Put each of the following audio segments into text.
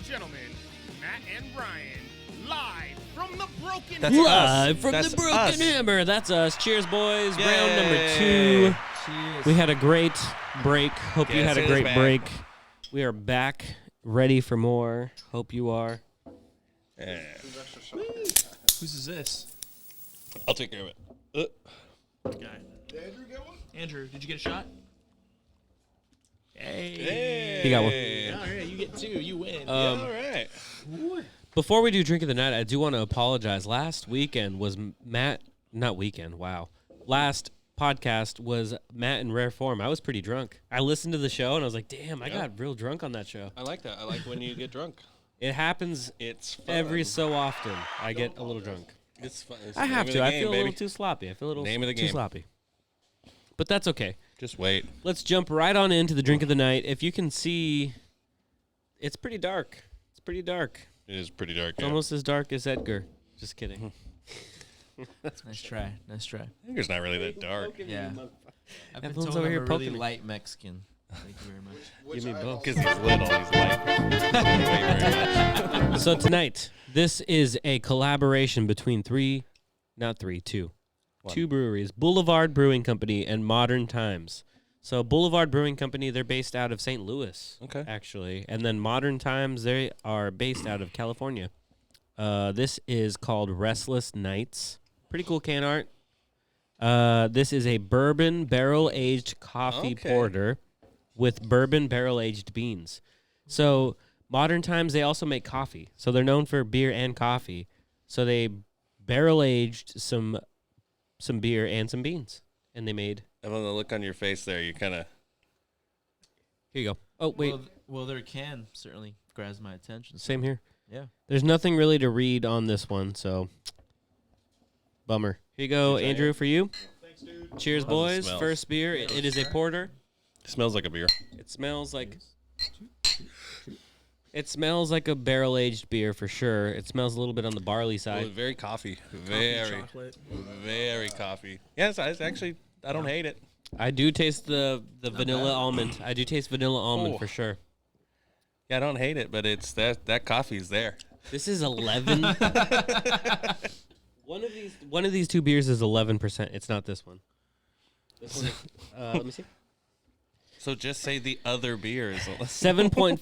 gentlemen, Matt and Ryan, live from the Broken That's Hammer. Live from That's the Broken us. Hammer. That's us. Cheers, boys. Yay. Round number 2. Cheers. We had a great break. Hope you Guess had a who's great back? break. We are back, ready for more. Hope you are. Yeah. Whose is this? I'll take care of it. Guy. Did Andrew get one? Andrew, did you get a shot? Hey. Hey. He got one. All right, you get 2. You win. All right. Before we do Drink of the Night, I do want to apologize. Last podcast was Matt in rare form. I was pretty drunk. I listened to the show and I was like, damn, I got real drunk on that show. I like that. I like when you get drunk. It happens It's fun. every so often. I get a little drunk. It's fun. It's I the have name to. of the I game, feel a baby. little too sloppy. I feel a little Name of the too game. sloppy. But that's okay. Just wait. Let's jump right on into the Drink of the Night. If you can see, it's pretty dark. It's pretty dark. It is pretty dark. It's almost as dark as Edgar. Just kidding. Nice try. Nice try. It's not really that dark. Yeah. I've been Everyone's told over I'm here a really poking me. light Mexican. Thank you very much. Give me both. Because he's little. He's like. Wait, So tonight, this is a collaboration between two breweries, Boulevard Brewing Company and Modern Times. So Boulevard Brewing Company, they're based out of St. Louis, Okay. actually. And then Modern Times, they are based out of California. This is called Restless Nights. Pretty cool can art. This is a bourbon barrel-aged coffee Okay. porter with bourbon barrel-aged beans. So Modern Times, they also make coffee. So they're known for beer and coffee. So they barrel-aged some beer and some beans. And they made... And on the look on your face there, you kind of. Here you go. Oh, wait. Well, their can certainly grabs my attention. Same here. Yeah. There's nothing really to read on this one, so... Bummer. Here you go, Cheers, Andrew, for you. Thanks, dude. Cheers, How's it boys. smell? First beer. It is a porter. Smells like a beer. It smells like... It smells like a barrel-aged beer for sure. It smells a little bit on the barley side. Well, very coffee. Coffee, Very, chocolate. very coffee. Yes, I don't hate it. I do taste the vanilla almond. I do taste vanilla almond Oh. for sure. Yeah, I don't hate it, but it's that coffee's there. This is 11. One of these two beers is 11%. It's not this one. This one is, let me see. So just say the other beer is. 7.5%.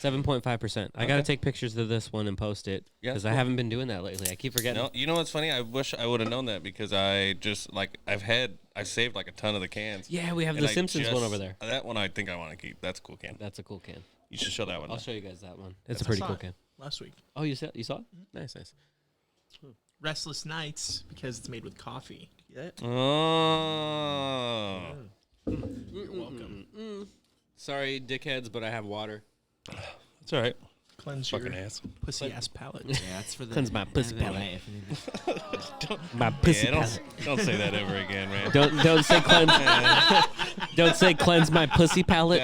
7.5%. I got to Okay. take pictures of this one and post it Yeah, because I cool. haven't been doing that lately. I keep forgetting. No, you know what's funny? I wish I would have known that because I just I've saved like a ton of the cans. Yeah, we have And the I Simpsons one just- over there. That one I think I want to keep. That's a cool can. That's a cool can. You should show that one. I'll show you guys that one. It's I a pretty saw cool it can. last week. Oh, you saw it? Nice, nice. Restless Nights because it's made with coffee. Yeah. Oh. You're welcome. Sorry, dickheads, but I have water. It's all right. Cleanse Fucking your ass. pussy ass palate. Yeah, that's for the Cleanse my pussy the palate. night if you need to- My pussy Yeah, palate. don't say that ever again, man. Don't say cleanse. Don't say cleanse my pussy palate.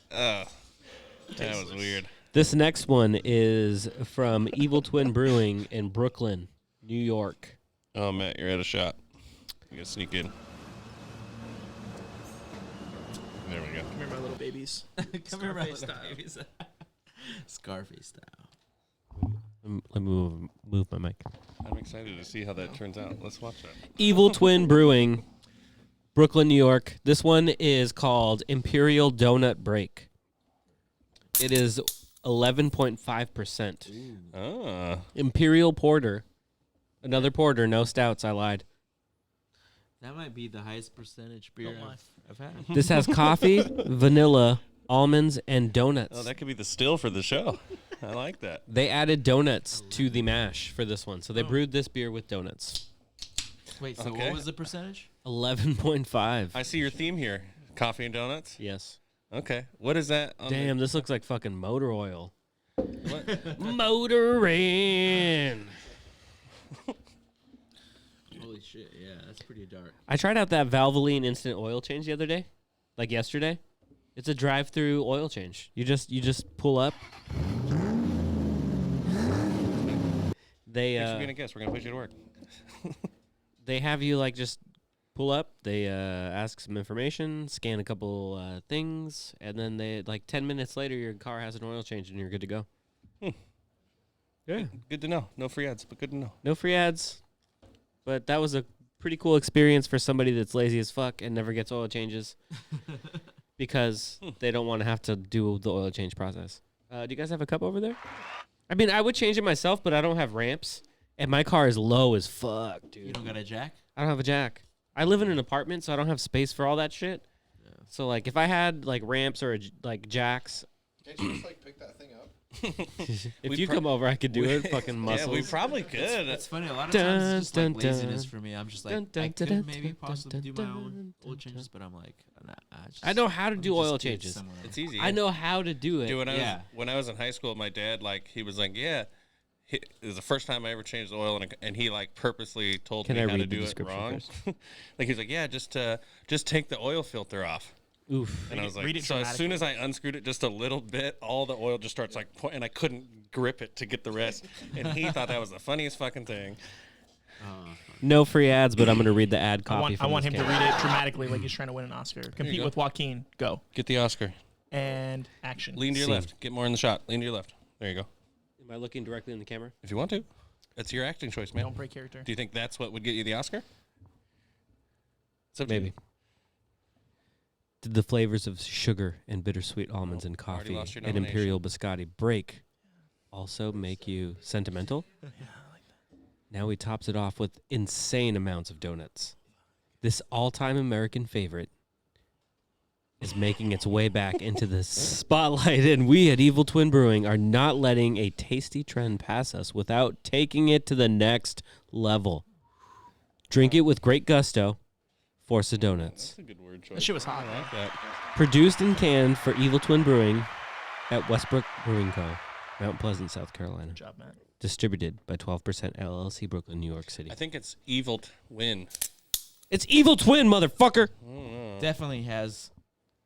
That was weird. This next one is from Evil Twin Brewing in Brooklyn, New York. Oh, Matt, you're at a shot. You gotta sneak in. There we go. Come here, my little babies. Come here, my Scarface little style. babies. Scarface style. Let me move my mic. I'm excited to see how that turns out. Let's watch that. Evil Twin Brewing, Brooklyn, New York. This one is called Imperial Donut Break. It is 11.5%. Ah. Imperial Porter. Another porter, no stouts, I lied. That might be the highest percentage beer Don't lie. I've had. This has coffee, vanilla, almonds, and donuts. Oh, that could be the still for the show. I like that. They added donuts to the mash for this one. So they brewed this beer with donuts. Wait, so Okay. what was the percentage? 11.5. I see your theme here. Coffee and donuts? Yes. Okay. What is that? on Damn, this looks like fucking motor oil. What? Motorin'. Holy shit, yeah, that's pretty dark. I tried out that Valvoline instant oil change the other day, like yesterday. It's a drive-through oil change. You just pull up. They Thanks for being a guest. We're going to put you to work. they have you like just pull up, they ask some information, scan a couple things, and then they 10 minutes later, your car has an oil change and you're good to go. Yeah. Good to know. No free ads, but good to know. No free ads, but that was a pretty cool experience for somebody that's lazy as fuck and never gets oil changes because they don't want to have to do the oil change process. Do you guys have a cup over there? I mean, I would change it myself, but I don't have ramps, and my car is low as fuck, dude. You don't got a jack? I don't have a jack. I live in an apartment, so I don't have space for all that shit. Yeah. So, if I had, ramps or, jacks. Can't you just, pick that thing up? If you come over, I could do it. Fucking muscles. Yeah, we probably could. It's funny. A lot of times it's just laziness for me. I'm just I could maybe possibly do my own oil changes, but I'm like, nah, I know how to do oil changes. It's easy. I know how to do it. Dude, when I was in high school, my dad, he was like, yeah. It was the first time I ever changed the oil, and he purposely told me how to do it wrong. He's like, yeah, just take the oil filter off. Oof. And I was like, so as soon as I unscrewed it just a little bit, all the oil just starts and I couldn't grip it to get the rest. And he thought that was the funniest fucking thing. No free ads, but I'm going to read the ad copy. I want him to read it dramatically like he's trying to win an Oscar. Compete with Joaquin. Go. Get the Oscar. And action. Lean to your left. Get more in the shot. Lean to your left. There you go. Am I looking directly in the camera? If you want to. That's your acting choice, man. Don't break character. Do you think that's what would get you the Oscar? Maybe. Did the flavors of sugar and bittersweet almonds and coffee and imperial biscotti break also make you sentimental? Yeah, I like that. Now he tops it off with insane amounts of donuts. This all-time American favorite is making its way back into the spotlight, and we at Evil Twin Brewing are not letting a tasty trend pass us without taking it to the next level. Drink it with great gusto. Force of Donuts. That's a good word choice. That shit was hot. I like that. Produced and canned for Evil Twin Brewing at Westbrook Brewing Co., Mount Pleasant, South Carolina. Good job, Matt. Distributed by 12% LLC, Brooklyn, New York City. I think it's Evil Twin. It's Evil Twin, motherfucker! Definitely has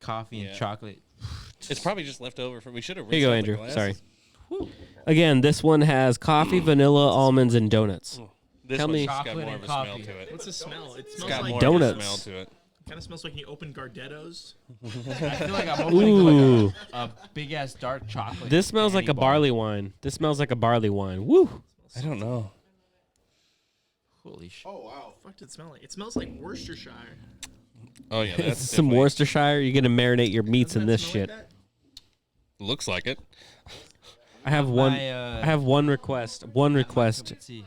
coffee and chocolate. It's probably just left over from. We should have. Here you go, Andrew. Sorry. Again, this one has coffee, vanilla, almonds, and donuts. Tell me, got more and of a coffee. smell to it. What's the smell? It It's smells got like more donuts. of a smell to it. kind of smells like when you open Gardettos. I feel like I'm opening Ooh. a big ass dark chocolate. This smells like a candy bar. barley wine. This smells like a barley wine. Woo! I don't know. Holy shit. Oh wow. What does it smell like? It smells like Worcestershire. Oh yeah, that's Some definitely- Worcestershire. You're gonna marinate your meats in Doesn't that this smell shit. like that? Looks like it. I have one. My, I have one request. One request. Let's see.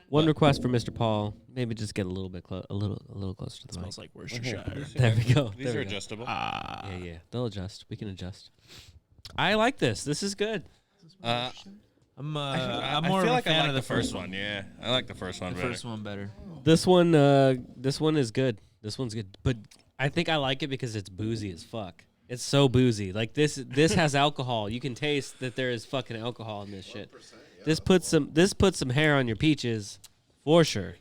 One request for Mr. Paul. Maybe just get a little bit a little closer to the mic. Smells like Worcestershire. There we go. These There are we go. adjustable. Yeah. They'll adjust. We can adjust. I like this. This is good. I I'm feel more of a like I fan like of the first one. Yeah, I like the first one The better. first one better. This one is good. This one's good. But I think I like it because it's boozy as fuck. It's so boozy. Like this has alcohol. You can taste that there is fucking alcohol in this shit. This puts some hair on your peaches, for sure.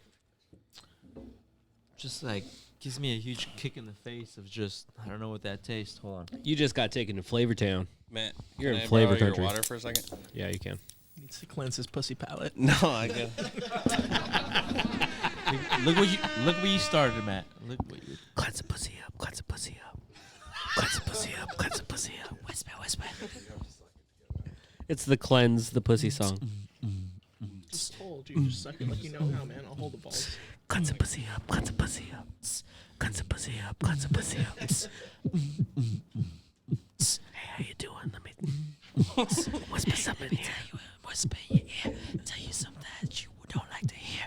Just like gives me a huge kick in the face of just I don't know what that tastes. Hold on. You just got taken to Flavor Town. Matt, You're can in I flavor borrow country. Your water for a second? Yeah, you can. Needs to cleanse his pussy palate. No, I got. Look what you started, Matt. Look what you. Cleanse the pussy up. Cleanse the pussy up. Cleanse the pussy up. Cleanse the pussy up. Whisper, whisper. It's the cleanse the pussy song. Just hold. You just suck it like you know how, man. I'll hold the balls. Cleanse the pussy up. Cleanse the pussy up. Cleanse the pussy up. Cleanse the pussy up. Hey, how you doing? Let me whisper something in here. Whisper in your ear. Tell you something that you don't like to hear.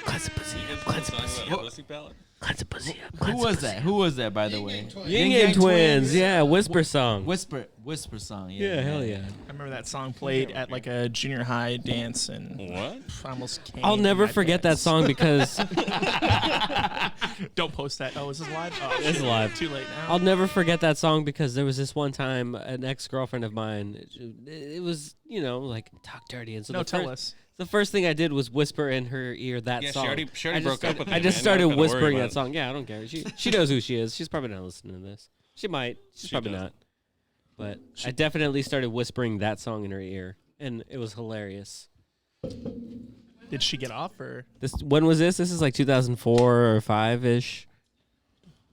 Cleanse the pussy up. Cleanse the pussy up. Pussy palate? Cleanse the pussy up. Who was that? Who was that, by the way? Yin Yang Twins. Yeah, whisper song. Whisper song. Yeah, Yeah, hell yeah. I remember that song played at like a junior high dance, and What? I almost came. I'll never in my forget that pants. song because Don't post that. Oh, is this live? Oh, It's live. Too late now. I'll never forget that song because there was this one time an ex-girlfriend of mine. It was like talk dirty, and so no, the tell first, us. the first thing I did was whisper in her ear that Yeah, song. she already broke up with me. I just man. started Not gonna worry whispering about that it. song. Yeah, I don't care. She knows who she is. She's probably not listening to this. She might. She's She probably doesn't. not. But I definitely started whispering that song in her ear, and it was hilarious. Did she get off or When was this? This is like 2004 or 5-ish.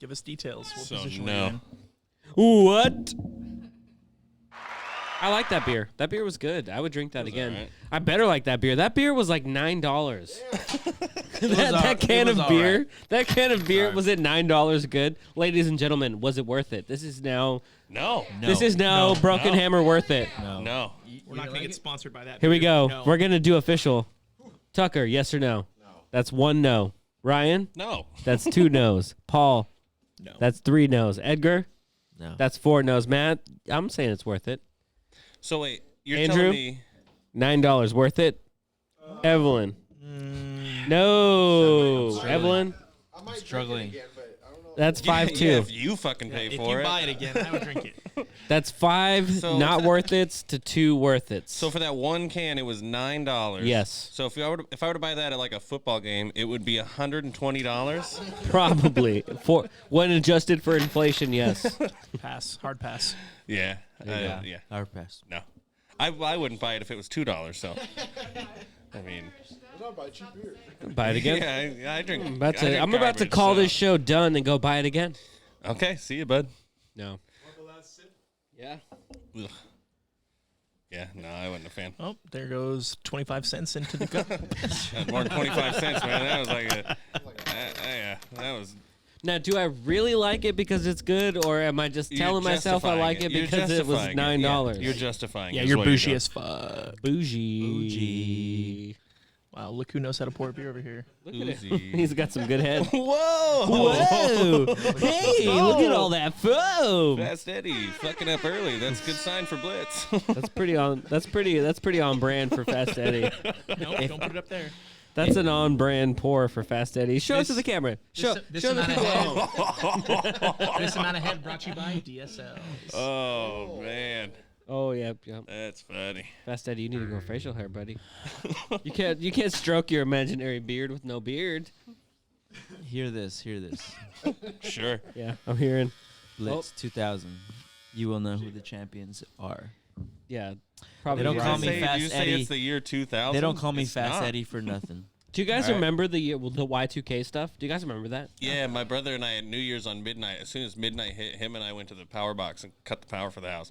give us details? What So, position no. were you in? What? I like that beer. That beer was good. I would drink that again. alright. I better like that beer. That beer was like $9. that can it of was beer. alright. That can of beer was it $9 good? Ladies and gentlemen, was it worth it? This is now No. Broken No. Hammer worth it. No. We're not going to get sponsored by that. Here we beer. go. No. We're gonna do official. Tucker, yes or no? No. That's 1 no. Ryan, No. that's 2 no's. Paul, No. that's 3 no's. Edgar, No. that's 4 no's. Matt, I'm saying it's worth it. So wait, you're Andrew? telling me $9 worth it. Evelyn, no. Evelyn, I might Struggling. drink it again, but I don't know. that's 5 yeah, too. if you fucking pay If for you it. buy it again, I would drink it. That's 5 So- not worth it to 2 worth it. So for that one can, it was $9. Yes. So if I were to buy that at like a football game, it would be $120. Probably when adjusted for inflation, yes. Pass. Hard pass. Yeah. Yeah. Yeah. Our pass. No. I wouldn't buy it if it was $2. So. I mean. I'll buy cheap beer. Buy it again. Yeah, I drink. I'm about I drink to garbage, call so- this show done and go buy it again. Okay. See you, bud. No. Yeah. Ugh. Yeah. No, I wasn't a fan. Oh, there goes 25 cents into the cup. That's more than 25 cents, man. That was like a. Yeah. That was. Now, do I really like it because it's good, or am I just You're telling myself I justifying like it You're because it was justifying $9? Yeah, you're justifying. Yeah, is you're what bougie doing. as fuck. Bougie. Wow, look who knows how to pour beer over here. Look at it. Bougie. He's got some good head. Whoa! Whoa! Hey, look at all that foam. Fast Eddie, fucking up early. That's a good sign for Blitz. That's pretty on brand for Fast Eddie. No, don't put it up there. That's an on brand pour for Fast Eddie. Show it to the camera. Show This show the amount of people. head. This amount of head brought to you by DSL. Oh man, Oh yeah. that's funny. Fast Eddie, you need to grow facial hair, buddy. You can't stroke your imaginary beard with no beard. Hear this. Sure. Yeah, I'm hearing. Blitz 2000. You will know who the champions are. Yeah, probably. They don't right. call me Fast you say Eddie. it's the year 2000. They don't call me It's Fast not. Eddie for nothing. Do you guys All right. remember the Y2K stuff? Do you guys remember that? Yeah, my brother and I had New Year's on midnight. As soon as midnight hit, him and I went to the power box and cut the power for the house.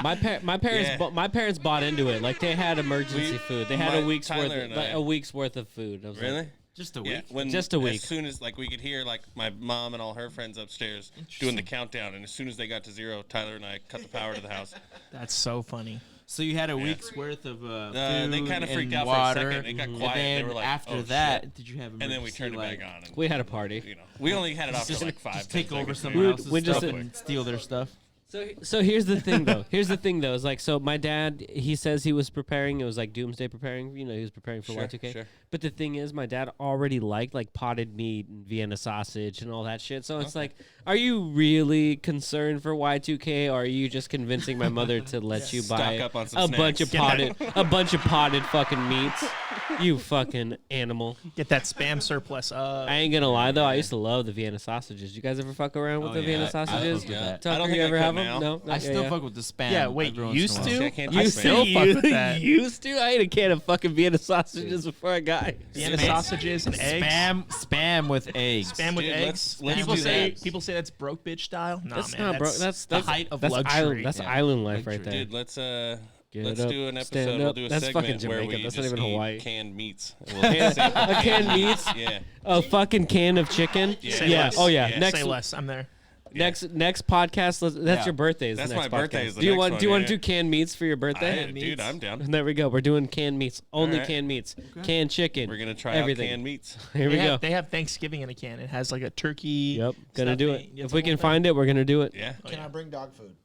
My parents Yeah. my parents bought into it. Like they had emergency food. They had a week's Tyler worth and I- a week's worth of food. I was like, Really? Just a Yeah, week. Just a week. As soon as we could hear my mom and all her friends upstairs doing the countdown, and as soon as they got to 0, Tyler and I cut the power to the house. That's so funny. So you had a week's worth of food they kinda freaked and out for a water, second. It got and quiet. They then were like, after "Oh, that, shit." did you have And then we emergency, turned it like, back on. And, we had a party. we only had it off for like 5. just 10 take over seconds. someone else's we just- stuff and steal their stuff? So here's the thing though. Is like, so my dad, he says he was preparing. It was like doomsday preparing. You know, he was preparing for Sure, Y2K. sure. But the thing is, my dad already liked like potted meat and Vienna sausage and all that shit. So it's like, are you really concerned for Y2K, or are you just convincing my mother to let you buy Stock up on some a snacks. bunch of potted fucking meats? You fucking animal. Get that spam surplus up. I ain't gonna lie though, I used to love the Vienna sausages. You guys ever fuck around with Oh, the yeah, Vienna I sausages? fuck with that. Tucker, I don't think you I ever could have now. them? No, I still fuck with the spam. Yeah, wait, every once used in a to? while. I can't I do still spam. fuck with that. Used to? I ate a can of fucking Vienna sausages before I got. Vienna sausages and eggs. Spam with eggs. Spam with Dude, eggs. let's people do say that. people say that's broke bitch style. Nah, That's man, not bro. That's the height of that's luxury. Island, that's Yeah. island life right Luxury. there. Dude, let's Get do up, an stand episode. We'll up. do a That's fucking segment where Jamaican. we That's just not even eat Hawaii. canned meats. A canned meats? Yeah. A fucking can of chicken. Say Yeah. less. Oh yeah. Yeah. Next Say less. I'm there. Next podcast. That's Yeah. your birthday. Is That's the next my birthday podcast. is the do you next want one, do you want yeah. to do canned meats for your birthday? Dude, I'm down. And there we go. We're doing canned meats. Only Alright. canned meats. Canned chicken. We're gonna try everything. out canned meats. Here we go. They have Thanksgiving in a can. It has like a turkey. Yep. Gonna do it. stuffing. It's If a we whole can thing. find it, we're gonna do it. Yeah. Can I bring dog food?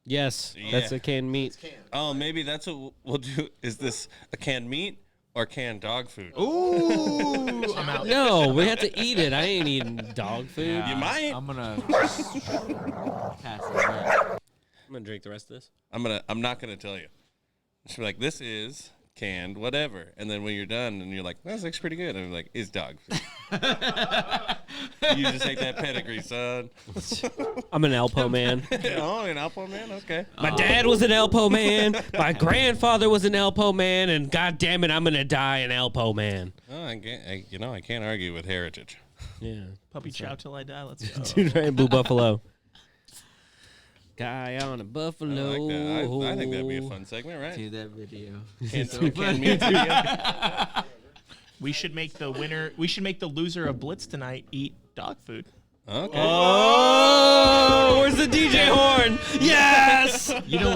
Yes. Yeah. That's a canned meat. It's canned. Oh, maybe that's what we'll do. Is this a canned meat or canned dog food? Ooh, I'm out. No, we have to eat it. I ain't eating dog food. You might. I'm gonna pass on that. I'm gonna drink the rest of this. I'm not gonna tell you. She'll be like, this is canned whatever, and then when you're done and you're like, that looks pretty good, and I'm like, it's dog food. You just take that pedigree, son. I'm an Alpo man. Oh, an Alpo man? Okay. My dad was an Alpo man. My grandfather was an Alpo man. And God damn it, I'm going to die an Alpo man. Oh, I can't argue with heritage. Yeah. Puppy chow till I die. Let's go. Dude, right? Blue Buffalo. Guy on a buffalo. I like that. I think that'd be a fun segment, right? Do that video. We should make the winner. We should make the loser of Blitz tonight eat dog food. Okay. Oh, where's the DJ horn? Yes. You know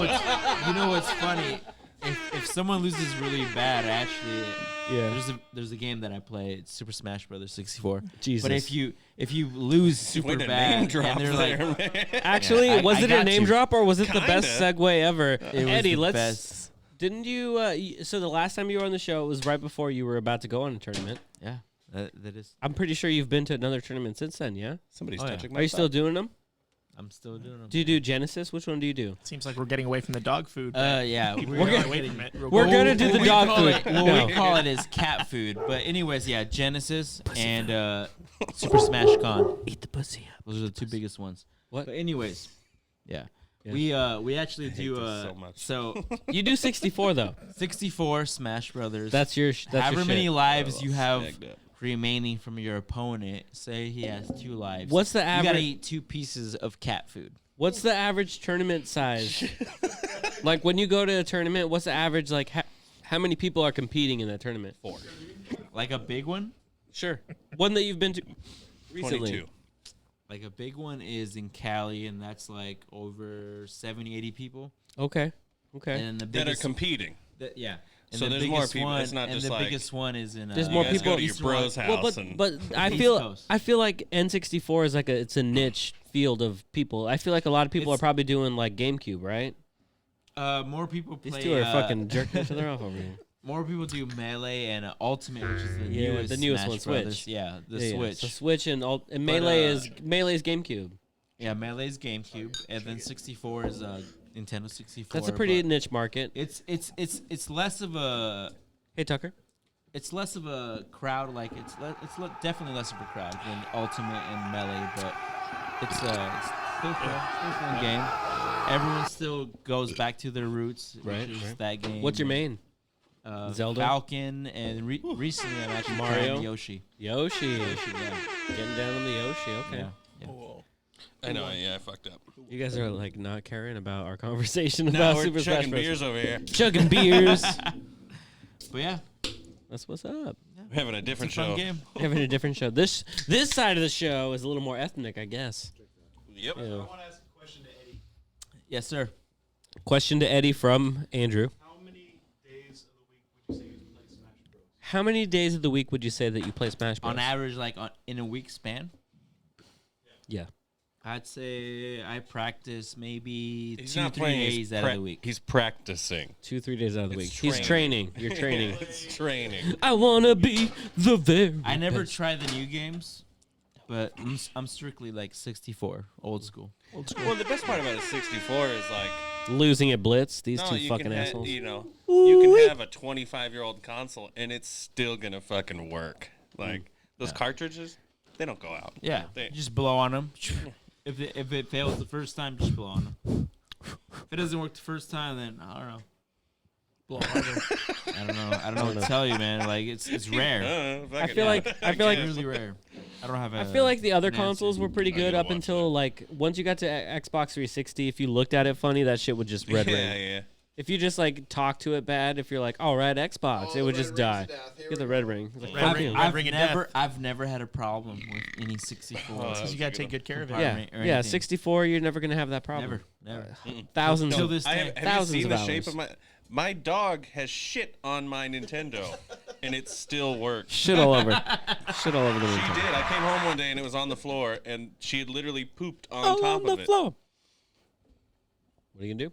what's funny? If someone loses really bad, actually, there's a game that I play. It's Super Smash Brothers 64. Jesus. But if you lose super bad, and they're like, actually, was it a name drop or was it the Kinda. best segue ever? It was Eddie, the let's. best. Didn't you? So the last time you were on the show, it was right before you were about to go on a tournament. Yeah, that is. I'm pretty sure you've been to another tournament since then. Yeah. Somebody's Oh, yeah. touching my Are you still doing them? I'm still doing them. Do you do Genesis? Which one do you do? Seems like we're getting away from the dog food. Yeah, We're gonna gonna- wait a minute. We're gonna do the dog food. What No. we call it is cat food. But anyways, yeah, Genesis and Super Smash Con. Eat the pussy up. Those are the two biggest ones. What? But anyways, yeah. Yeah. We actually do this so much. so You do 64 though. 64 Smash Brothers. That's your. That's however your many shit. lives you have Snagged up. remaining from your opponent. Say he has 2 lives. What's the You gotta average? eat 2 pieces of cat food. What's the average tournament size? Like when you go to a tournament, what's the average? Like how many people are competing in that tournament? 4. Like a big one. Sure. One that you've been to recently. 22. Like a big one is in Cali, and that's like over 70, 80 people. Okay. Okay. And then the That are biggest, competing. yeah. And So the there's more biggest people. One, It's not and just the like- biggest one is in. There's You more guys people- go to your bro's house Well, and but I East feel Coast. like N64 is like it's a niche field of people. I feel like a lot of people are probably doing like GameCube, right? More people play. These two are fucking jerking each other off over here. More people do Melee and Ultimate, which is the Yeah, newest. the newest Smash one, Brothers. Switch. Yeah, the Yeah, Switch. So Switch and But, Melee is GameCube. Yeah, Melee's GameCube, and then 64 is Nintendo 64. That's a pretty but niche market. It's less of a Hey Tucker. it's less of a crowd. Like definitely less of a crowd than Ultimate and Melee, but it's still a fun game. Everyone still goes back to their roots, Right, which is right. that game. What's your main? Zelda? Falcon, and recently I'm actually Mario? playing Yoshi. Yoshi. Yeah. Getting down on the Yoshi. Okay. Yeah. I know. Yeah, I fucked up. You guys are like not caring about our conversation No, about we're Super Smash chugging Bros. beers over here. Chugging beers. But yeah, That's what's up. We're having a different it's a fun show. game. Having a different show. This side of the show is a little more ethnic, I guess. Yep. Yeah. I want to ask a question to Eddie. Yes, sir. Question to Eddie from Andrew. How many days of the week would you say you play Smash Bros? How many days of the week would you say that you play Smash Bros? On average, like in a week span, Yeah. I'd say I practice maybe He's 2-3 not playing. days out of the week. He's practicing. 2-3 days out of the week. It's He's training. You're training. It's training. I wanna be the very I never best. try the new games, but I'm strictly like 64, old school. Well, the best part about a 64 is like losing at Blitz. These no, two you fucking can assholes. you know, you can have a 25-year-old console and it's still gonna fucking work. Like those cartridges, they don't go out. Yeah, They- just blow on them. If it fails the first time, just blow on them. If it doesn't work the first time, then I don't know. Blow harder. I don't know what to tell you, man. Like it's rare. I feel like It's really rare. I don't have. I feel like the other an answer. consoles were pretty I good gotta up watch until like once you got to Xbox 360. If you looked at it funny, that shit would just red ring. yeah. If you just like talk to it bad, if you're like, "All right, Xbox," it would just die. Get the red ring. It's like, Red fuck ring. you. Red ring of death. I've never had a problem with any 64. Because you got to take good care of it. Yeah, or yeah. anything. 64, you're never gonna have that problem. Never. Thousands. Till Of, this day. Have you Thousands seen of the shape hours. of my dog has shit on my Nintendo and it still works. shit all over. Shit all over the She Nintendo. did. I came home one day and it was on the floor and she had literally pooped on All top on the of it. floor. What are you gonna do?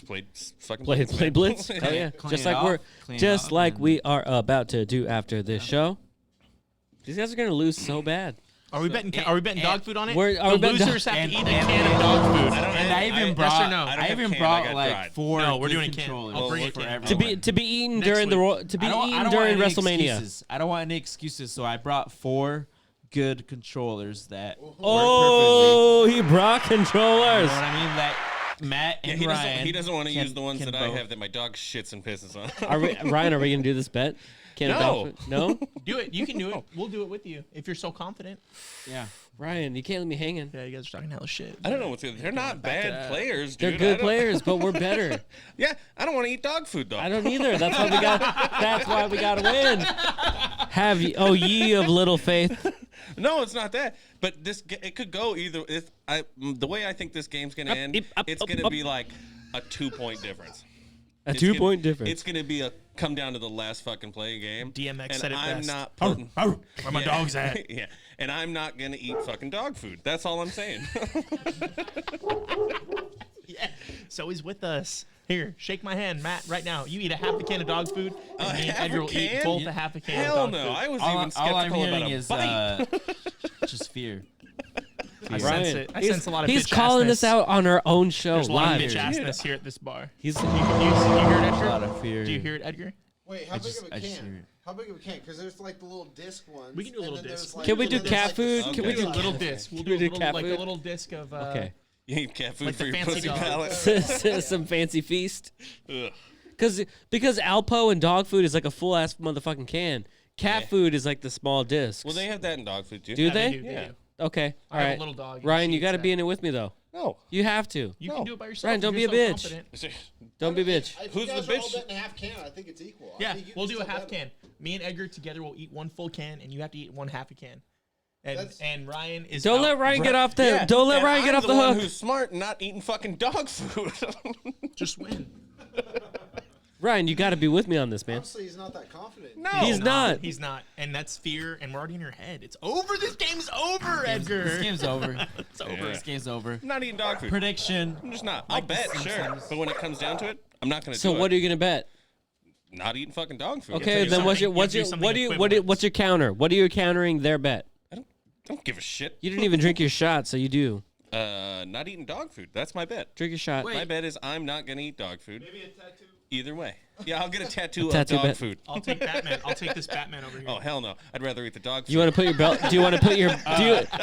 Played fucking Play man. Blitz? Oh yeah. Clean Just it like off, we're clean it just off, like and- we are about to do after this show. These guys are gonna lose so bad. Are we betting? Are we betting dog food on it? Are we the betting losers dog- have to eat a and- can of dog food. And I even even Yes or brought. no? I don't I have even can, I brought got like dried. 4. No, we're good doing a can. controllers I'll bring a for can. everyone. To be eaten Next during week. to be I don't eaten want during any WrestleMania. excuses. I don't want any excuses, so I brought 4 good controllers that work Oh, he brought perfectly. You controllers. know what I mean? That Matt Yeah, and Ryan. he doesn't want to can- use the ones can that I vote. have that my dog shits and pisses on. Ryan, are we gonna do this bet? Can No. a dog food? No. Do it. You can do it. We'll do it with you if you're so confident. Yeah. Ryan, you can't let me hanging. Yeah, you guys are talking hella shit. I don't know what's good. They're not bad players, They're dude. good players, but we're better. Yeah, I don't want to eat dog food though. I don't either. That's why we got. That's why we got to win. Have ye, oh ye of little faith? No, it's not that. But it could go either. The way I think this game's gonna end, it's gonna be like a 2-point difference. A 2-point difference. It's gonna be come down to the last fucking play game. DMX and said it I'm best. not putting. Where my dog's at? Yeah, and I'm not gonna eat fucking dog food. That's all I'm saying. Yeah. So he's with us. Here, shake my hand, Matt, right now. You eat a half a can of dog food, and me and half a Edgar will eat can? both a half a can Hell of dog no! food. I was All even I'm skeptical about hearing a is bite. just fear. I sense Ryan, it. I sense a lot of he's bitch calling assness. us out on our own show There's a lot of live. bitch assness here at this bar. He's You hear it, A lot Edgar? of fear. Do you hear it, Edgar? Wait, how big just- of a I just hear can? it. How big of a can? Because there's like the little disc ones. We can do a and little then there's, disc. like- Can we and do then there's, cat like, food? the Can We we do do a little disc. We'll Can we do a do little, cat like a food? little disc of. okay. You eat cat food Like for the your fancy pussy dog. palate. Some fancy feast. Ugh. Because Alpo and dog food is like a full ass motherfucking can. Cat food is like the small discs. Well, they have that in dog food too. Do Yeah, they? do, they Yeah. do. Okay. I All have right. a little dog. and Ryan, she you eats got to that. be in it with me though. No. You have to. You No. can do it by yourself. Ryan, don't if be a you're so bitch. confident. Don't be a bitch. If Who's you guys the are all bitch? betting a half can, I think it's equal. I Yeah, think you we'll can do a still half bet it. can. Me and Edgar together will eat one full can, and you have to eat one half a can. That's- And Ryan is. Don't out. let Ryan get off the. Yeah, Don't let and Ryan get I'm off the one hook. Who's smart, and not eating fucking dog food. Just win. Ryan, you got to be with me on this, man. Honestly, he's not that confident. No. He's not. He's not, and that's fear. And we're already in your head. It's over. This game's over, Edgar. This game's over. It's over. Yeah. This game's over. I'm not eating dog food. Prediction. I'm just not. I'll bet, sure. But when it comes down to it, I'm not gonna So do what it. are you gonna bet? Not eating fucking dog food. Okay, do then what's your something- you have to do what do you something what's your counter? What are you countering their bet? I don't give a shit. You didn't even drink your shot, so you do. Not eating dog food. That's my bet. Drink your shot. My bet is I'm not gonna eat dog food. Maybe a tattoo. Either way. Yeah, I'll get a tattoo, tattoo of dog bet. food. I'll take Batman. I'll take this Batman over here. Oh hell no! I'd rather eat the dog food. You want to put your belt? Do you want to put your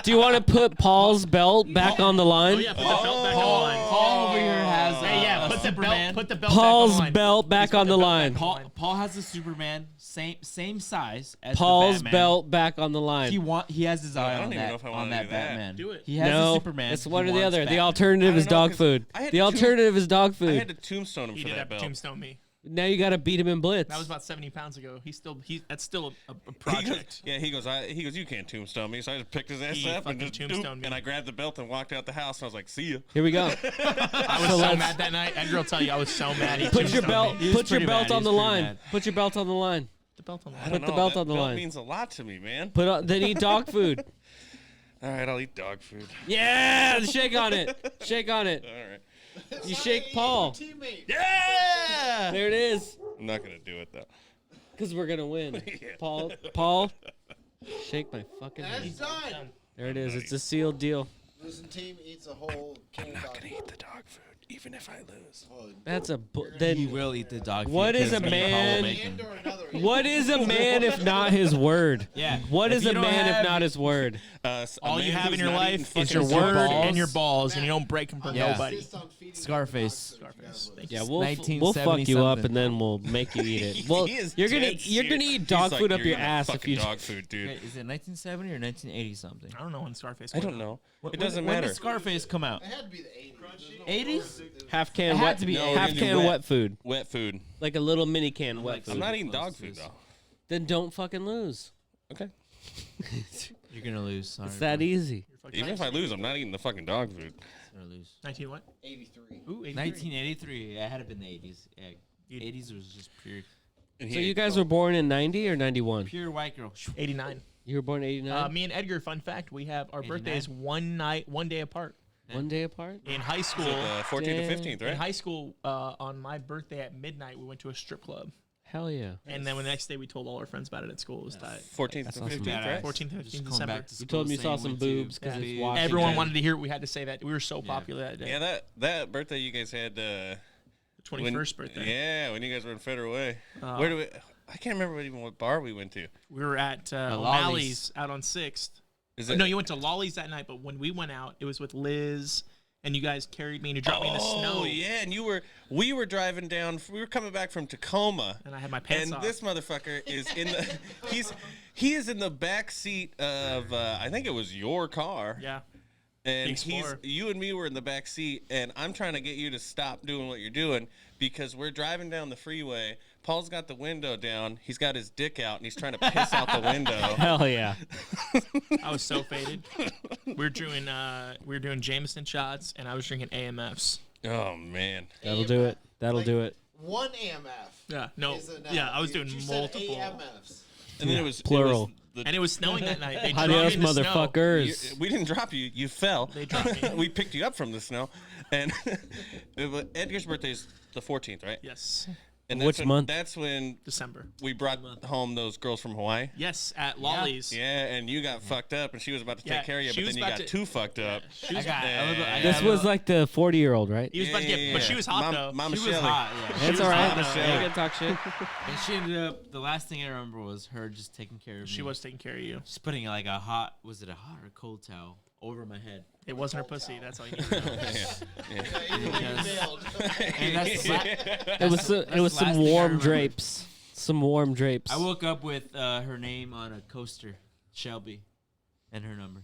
do you want to put Paul's belt back on the line? Oh yeah, put the belt back on the line. Paul over here has. Hey, yeah, a put the Superman. belt. Put the belt Paul's back on the line. belt back Please on put the belt line. back on the Paul has a Superman, same size as Paul's the Batman. belt back on the line. He has his eye I don't on even that know if I on wanna that do that. Batman. Do it. He has no, a Superman. it's He one or the wants other. The Batman. alternative I is don't know, dog 'cause food. I had The to alternative is dog I had food. to tombstone him He for did that have to belt. tombstone me. Now you got to beat him in blitz. That was about 70 pounds ago. That's still a He goes, project. yeah, he goes, you can't tombstone me. So I just picked his ass He up and fucking just tombstoned me. and I grabbed the belt and walked out the house. And I was like, see ya. Here we go. I was so mad that night. Edgar will tell you I was so mad. He Put your tombstoned belt. me. was Put your pretty belt mad. on He the was pretty line. mad. Put your belt on the line. The belt on the I line. don't Put the know, belt that on the belt line. means a lot to me, man. Then eat dog food. All right, I'll eat dog food. Yeah, shake on it. Shake on it. All right. You shake Paul. Teammate. Yeah. There it is. I'm not gonna do it though. Because we're gonna win. Yeah. Paul, shake my fucking That's hand. done. There it is. It's a sealed deal. Losing team eats a whole can of dog eat the dog food, even if I lose. food. That's a He then. will eat the dog. What food is a 'cause me and Paul will man- make him. And or another. What is a man if not his word? Yeah. What If is you a don't man if have- not his word? All you have in your life is fucking your fucking word balls. and your balls, and you don't break them for Yeah. nobody. Insist on feeding Scarface. the dog food. Scarface. Thank Yeah, you. we'll fuck 1970 you up something. and then we'll make you eat it. Well, He is you're gonna dead you're gonna serious. eat dog He's food like, up "You're your gonna ass if fucking you. dog food, dude. Okay, is it 1970 or 1980 something? I don't know when Scarface. I don't know. It doesn't When matter. did Scarface come out? It had to be the 80s. 80s? Half can It had wet to be No, eight. half it's can wet. wet food, Wet food. like a little mini can wet like food. I'm not eating close dog to food this. though. Then don't fucking lose. Okay. You're gonna lose. Sorry, It's that bro. easy. Even if I lose, I'm not eating the fucking dog food. You're gonna lose. 19 what? 83. Ooh, 83. 1983. It had to been the 80s. Yeah, 80s was just pure, And So he you ate- guys were born in 90 or 91? pure white girl. 89. You were born in 89. Me and Edgar. Fun fact: we have our 89? birthdays one day apart. One day apart. In high school, the 14th Damn. to 15th, in right? high school, on my birthday at midnight, we went to a strip club. Hell yeah. And then the next day we told all our friends about it at school. It was tight. 14th That's and awesome. 15th, right? 14th and Just 15th going December. back to You told school me you saw saying some went to boobs because cafe. it's Washington. Everyone wanted to hear we had to say that. We were so popular that day. Yeah, that birthday you guys had. The 21st birthday. Yeah, when you guys were in Federal Way. Uh, Where do we? I can't remember what bar we went to. We were at Lolly's. O'Malley's out on 6th. Is No, you went to Lolly's that night, but when we went out, it was with Liz, and you guys carried me and you dropped me in the snow. Oh yeah, and we were driving down. We were coming back from Tacoma, And I had my pants and off. this motherfucker is in the he is in the back seat of I think it was your car. Yeah. And The Explorer. you and me were in the back seat, and I'm trying to get you to stop doing what you're doing because we're driving down the freeway. Paul's got the window down. He's got his dick out, and he's trying to piss out the window. Hell yeah. I was so faded. We were doing Jameson shots, and I was drinking AMFs. Oh man. That'll do it. That'll do it. One AMF. Yeah, no, is enough. yeah, I was doing You said multiple. AMFs. And then it was Plural. And it was snowing that night. They dropped Adios, me in the snow. motherfuckers. We didn't drop you. You fell. They dropped me. We picked you up from the snow. And Edgar's birthday is the 14th, right? Yes, And Which when, month? That's when December. we brought home those girls from Hawaii. Yes, at Lolly's. Yeah, and you got fucked up, and she was about to Yeah, take care of you, she but was then you about got to- too fucked up. She was, This was like the 40-year-old, right? he was about to get, but she was hot though. Mama She was Shelley. hot, yeah. That's was all right. hot, Yeah, though. you can talk shit. And she ended up, the last thing I remember was her just taking care of me. She was taking care of you. Just putting like a hot, was it a hot or cold towel over my head? It wasn't her pussy. That's all you need to know. And that's It was the it was last some thing I warm remember. drapes. Some warm drapes. I woke up with her name on a coaster, Shelby, and her number.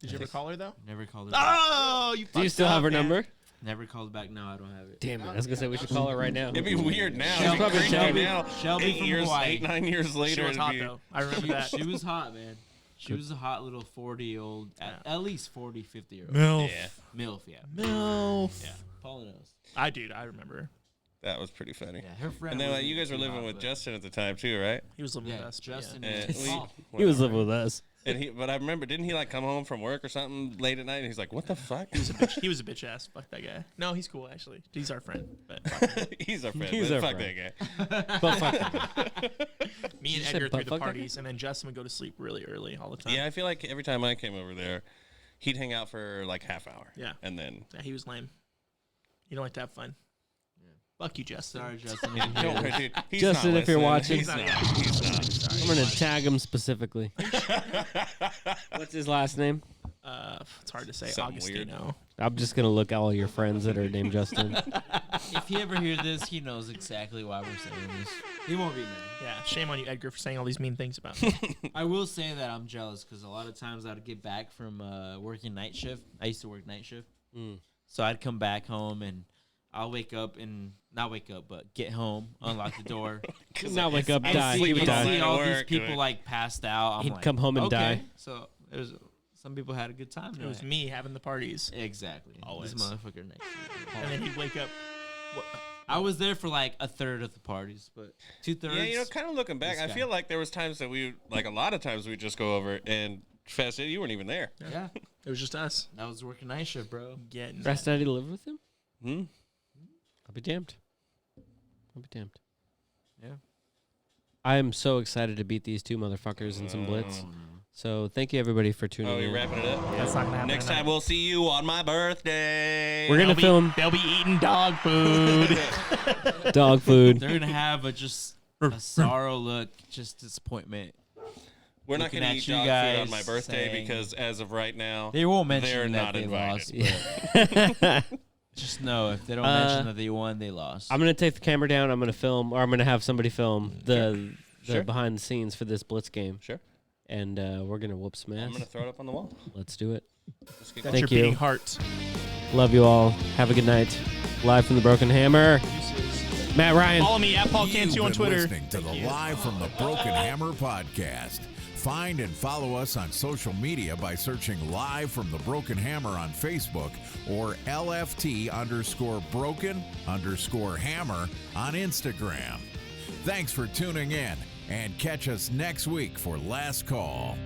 Did you ever call her though? Never called her back. Oh, you. Do you fucked still have up, her man. number? Never called back. No, I don't have it. Damn it. I was going to say we should call her right now. It'd be weird now. Shelby- It'd be probably creepy Shelby- now. Shelby from Hawaii. 9 years later. She was it'd hot be, though. I remember that. She was hot, man. She was a hot little 40-year-old, at least 40, 50-year-old. MILF. Yeah, MILF, yeah. MILF. Yeah. Paula knows. I remember her. that was pretty funny. Yeah, her friend. And then wasn't you guys were too living hot, with but- Justin at the time too, right? He was living Yeah, with us. Justin. And And we- He was living with us. And but I remember, didn't he like come home from work or something late at night? And he's like, "What the fuck?" He was a bitch ass. Fuck that guy. No, he's cool actually. He's our friend. But fuck him. He's our friend. He's but our fuck friend. that guy. But fuck. Me and said Edgar threw butt the fuck that parties, and then Justin would go to sleep really early all the time. Yeah, I feel like every time I came over there, he'd hang out for like half hour. Yeah. And then Yeah, he was lame. You don't like to have fun. Fuck you, Justin. Sorry, Justin. don't worry, dude. He's Justin, not if you're listening. watching- he's not. I'm going to tag him specifically. What's his last name? It's hard to say. Something weird. Augustino. I'm just going to look at all your friends that are named Justin. If he ever hears this, he knows exactly why we're saying this. He won't be mad. Yeah, shame on you, Edgar, for saying all these mean things about me. I will say that I'm jealous because a lot of times I'd get back from working night shift. I used to work night shift. So I'd come back home and I'll wake up and not wake up, but get home, unlock the door, Not wake up, and die. see, He would and die. see all these Work, people right. like passed out. I'm He'd like, come home and okay. die. So it was. Some people had a good time. It was tonight. me having the parties. Exactly. Always. This motherfucker next to me. And then he'd wake up. I was there for like a third of the parties, but 2/3. Yeah, you know, kind of looking back, This I guy. feel like there was times that we, like a lot of times, we'd just go over and Fast City, you weren't even there. Yeah, It was just us I was working night shift, bro. getting. Rest Daddy lived with him? Hmm? I'll be damned. I'll be damned. Yeah. I am so excited to beat these two motherfuckers in some blitz. So thank you everybody for tuning Oh, in. you wrapping it up? That's not gonna happen. Next tonight. time we'll see you on my birthday. We're gonna film They'll be eating dog food. dog food. They're gonna have a sorrow look, just disappointment. We're not looking gonna at eat you dog food on guys my birthday saying- because as of right now, They won't mention they're that not they invited. lost. But just know if they don't mention that they won, they lost. I'm gonna take the camera down. I'm gonna film, or I'm gonna have somebody film the Sure. behind the scenes for this blitz game, Sure. and we're gonna whoop some I'm ass. gonna throw it up on the wall. Let's do it. Let's get That's Thank your you. beating heart. Love you all. Have a good night. Live from the Broken Hammer. Matt Ryan. Follow me at Paul You've Cantu on been Twitter. listening to the Live from the Broken Hammer podcast. Find and follow us on social media by searching Live from the Broken Hammer on Facebook or LFT_broken_hammer on Instagram. Thanks for tuning in and catch us next week for Last Call.